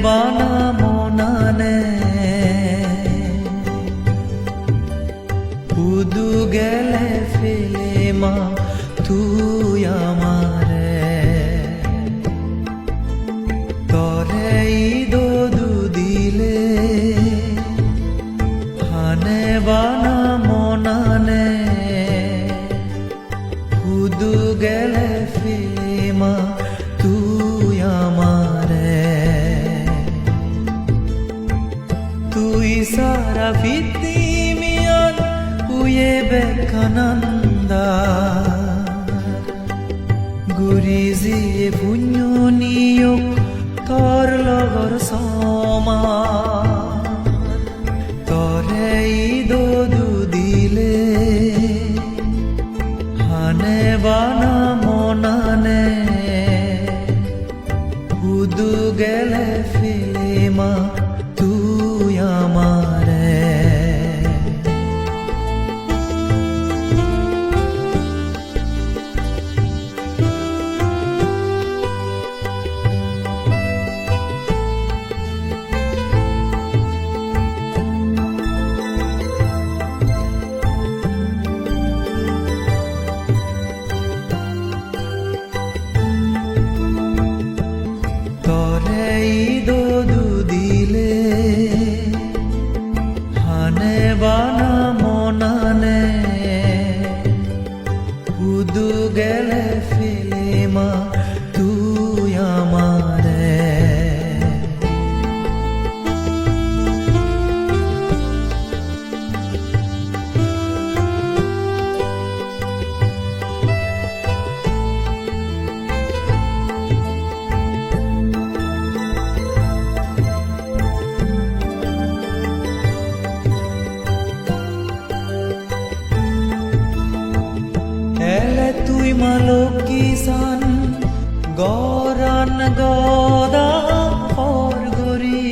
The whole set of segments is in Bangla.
বানা মনানে উদু গেলে ফেলে মা তুই আমারে তরে দোদু দিলে হানে বানা মনানে উদু গেলে ফেলে মা তুই আমারে তুই সারা ভিত্তি মিয়ান উয়ে বেকানন্দা গুরি জিয়ে পুণ্যনিয়োগ তোর লগর সমা তরে দোদু দিলে হানে বানা মনানে উদু গেলে ফেলে মা তুই আমারে তরে দোদু দিলে হানে বানা মনানে উদু গেলে ফেলে মা তুই আমারে এলে তুই মালকিসান গরান গদা ফরগরি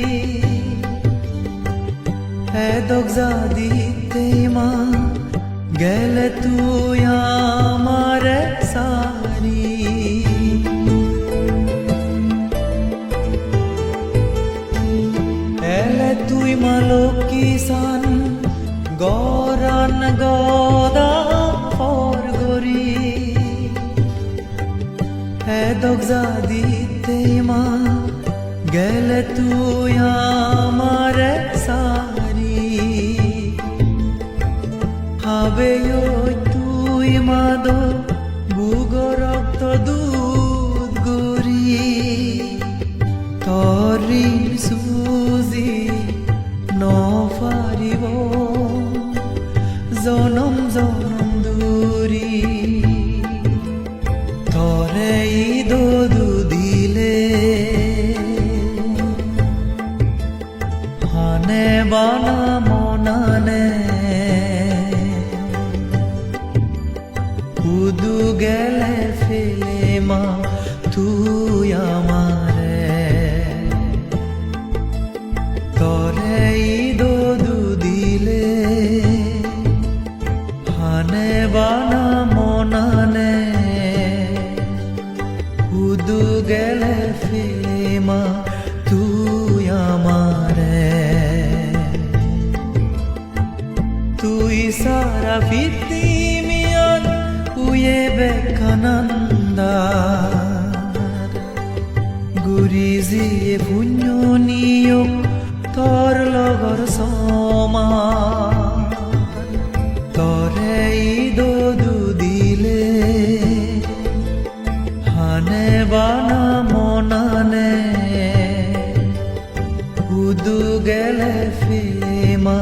এদক জাদিতে মা গেলে তুই আমারে সারি এলে তুই মালকিসান গরান গদা ফরগরি এদক জাদিতে মা গেলে তুই আমারে সারি হবে তুই মাদ বুগ রক্ত দুধ গরি তরিন সুজি নফারিব জনম জনম দূরি তরে দোদু দিলে হানে বানা মনানে উদু গেলে ফেলে মা তুই আমারে তরে দোদু দিলে হানে বানা মনানে উদু গেলে ফেলে মা তুই আমারে তুই সারা ভিত্তি মিয়ান উয়ে বেকানন্দা গুরি জিয়ে পুণ্যনিয়োগ তোর লগর সমা তরে দোদু দিলে হানে বানা মনানে উদু গেলে ফেলে মা